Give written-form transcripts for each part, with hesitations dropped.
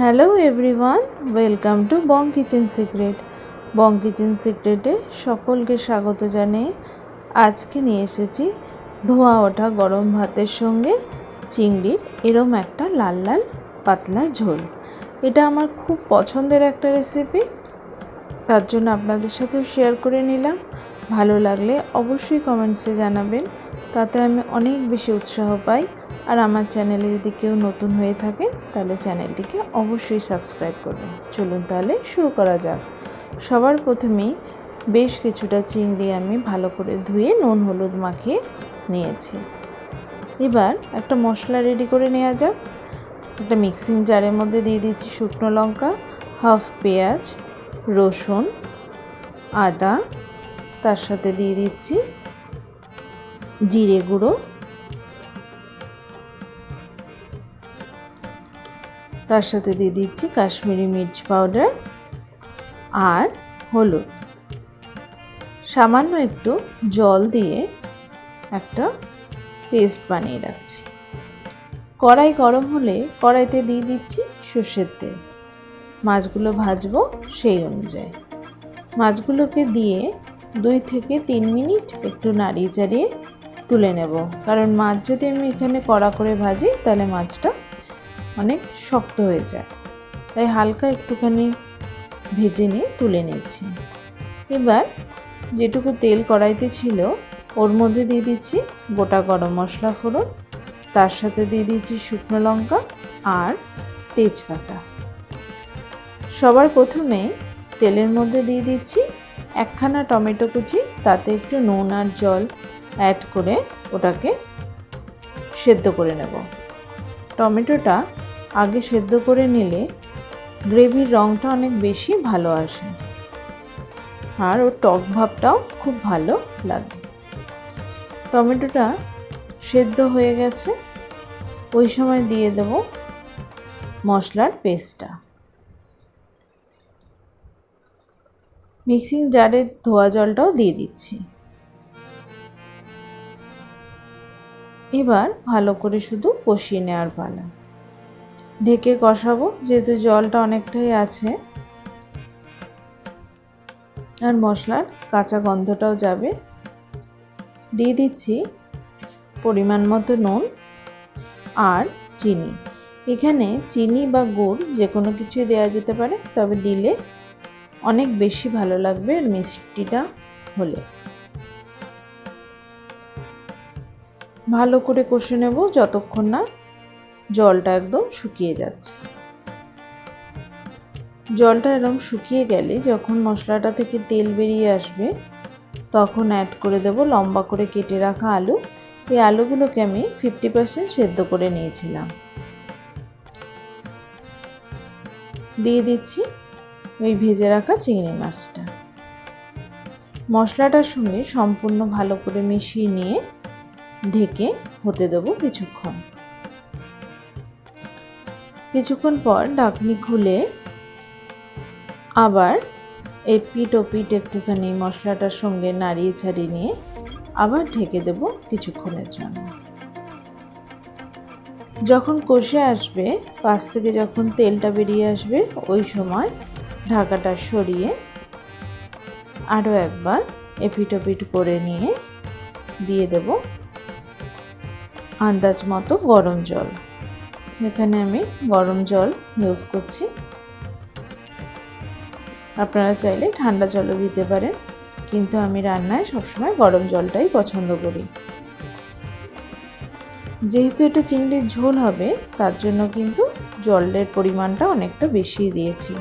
Hello everyone, welcome to Bong Kitchen Secret. Bong Kitchen সিক্রেটে সকলকে স্বাগত জানিয়ে আজকে নিয়ে এসেছি ধোয়া ওঠা গরম ভাতের সঙ্গে চিংড়ির এরম একটা লাল লাল পাতলা ঝোল। এটা আমার খুব পছন্দের একটা রেসিপি, তার জন্য আপনাদের সাথেও শেয়ার করে নিলাম। ভালো লাগলে অবশ্যই কমেন্টসে জানাবেন, তাতে আমি অনেক বেশি উৎসাহ পাই। আর আমার চ্যানেলে যদি কেউ নতুন হয়ে থাকে তাহলে চ্যানেলটিকে অবশ্যই সাবস্ক্রাইব করবেন। চলুন তাহলে শুরু করা যাক। সবার প্রথমেই বেশ কিছুটা চিংড়ি আমি ভালো করে ধুয়ে নুন হলুদ মাখিয়ে নিয়েছি। এবার একটা মশলা রেডি করে নেওয়া যাক। একটা মিক্সিং জারের মধ্যে দিয়ে দিচ্ছি শুকনো লঙ্কা, হাফ পেঁয়াজ, রসুন, আদা, তার সাথে দিয়ে দিচ্ছি জিরে গুঁড়ো, তার সাথে দিয়ে দিচ্ছি কাশ্মীরি মির্চ পাউডার আর হলুদ। সামান্য একটু জল দিয়ে একটা পেস্ট বানিয়ে রাখছি। কড়াই গরম হলে কড়াইতে দিয়ে দিচ্ছি সর্ষের তেল। মাছগুলো ভাজবো সেই অনুযায়ী। মাছগুলোকে দিয়ে 2 থেকে 3 মিনিট একটু নাড়িয়ে চাড়িয়ে তুলে নেব, কারণ মাছ যদি আমি এখানে কড়া করে ভাজি তাহলে মাছটা অনেক শক্ত হয়ে যায়, তাই হালকা একটুখানি ভেজে নিয়ে তুলে নিচ্ছি। এবার যেটুকু তেল কড়াইতে ছিল ওর মধ্যে দিয়ে দিচ্ছি গোটা গরম মশলা ফোড়ন, তার সাথে দিয়ে দিচ্ছি শুকনো লঙ্কা আর তেজপাতা। সবার প্রথমে তেলের মধ্যে দিয়ে দিচ্ছি একখানা টমেটো কুচি, তাতে একটু নুন আর জল অ্যাড করে ওটাকে সেদ্ধ করে নেব। টমেটোটা আগে সেদ্ধ করে নিলে গ্রেভির রঙটা অনেক বেশি ভালো আসে আর ওর টক ভাবটাও খুব ভালো লাগে। টমেটোটা সেদ্ধ হয়ে গেছে, ওই সময় দিয়ে দেব মশলার পেস্টটা। মিক্সিং জারের ধোয়া জলটাও দিয়ে দিচ্ছি। এবার ভালো করে শুধু কষিয়ে নেওয়ার পালা। ঢেকে কষাবো, যেহেতু জলটা অনেকটাই আছে আর মশলার কাঁচা গন্ধটাও যাবে। দিয়ে দিচ্ছি পরিমাণ মতো নুন আর চিনি। এখানে চিনি বা গুড় যে কোনো কিছুই দেওয়া যেতে পারে, তবে দিলে অনেক বেশি ভালো লাগবে আর মিষ্টিটা হলে। ভালো করে কষে নেব যতক্ষণ না জলটা একদম শুকিয়ে যাচ্ছে। জলটা এরকম শুকিয়ে গেলে যখন মশলাটা থেকে তেল বেরিয়ে আসবে তখন অ্যাড করে দেব লম্বা করে কেটে রাখা আলু। এই আলুগুলোকে আমি 50% সেদ্ধ করে নিয়েছিলাম। দিয়ে দিচ্ছি ওই ভেজে রাখা চিংড়ি মাছটা। মশলাটার সঙ্গে সম্পূর্ণ ভালো করে মিশিয়ে নিয়ে ঢেকে হতে দেব কিছুক্ষণ। কিছুক্ষণ পর ঢাকনি খুলে আবার এপিট ওপিট একটুখানি মশলাটার সঙ্গে নাড়িয়ে ছাড়িয়ে নিয়ে আবার ঢেকে দেব কিছুক্ষণের জন্য। যখন কষে আসবে, পাশ থেকে যখন তেলটা বেরিয়ে আসবে, ওই সময় ঢাকাটা সরিয়ে আরও একবার এপিট ওপিট করে নিয়ে দিয়ে দেব আন্দাজ মতো গরম জল। এখানে আমি গরম জল ইউজ করছি, আপনারা চাইলে ঠান্ডা জলও দিতে পারেন, কিন্তু আমি রান্নায় সবসময় গরম জলটাই পছন্দ করি। যেহেতু এটা চিংড়ির ঝোল হবে, তার জন্য কিন্তু জলের পরিমাণটা অনেকটা বেশি দিয়েছি।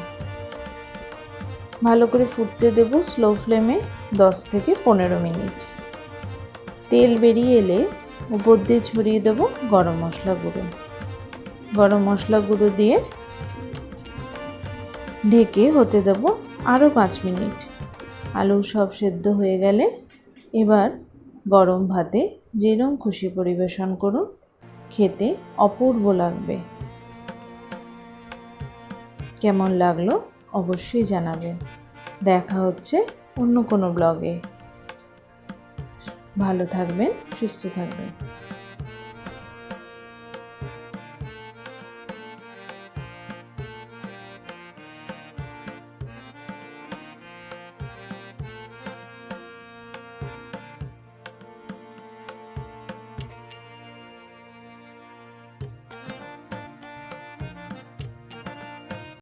ভালো করে ফুটতে দেব স্লো ফ্লেমে 10 থেকে 15 মিনিট। তেল বেরিয়ে এলে উপর দিয়ে ছড়িয়ে দেব গরম মশলা গুঁড়ো। গরম মশলা গুঁড়ো দিয়ে ঢেকে হতে দেব আরও 5 মিনিট। আলু সব সেদ্ধ হয়ে গেলে এবার গরম ভাতে যেরকম খুশি পরিবেশন করুন, খেতে অপূর্ব লাগবে। কেমন লাগলো অবশ্যই জানাবেন। দেখা হচ্ছে অন্য কোনো ব্লগে। ভালো থাকবেন, সুস্থ থাকবেন।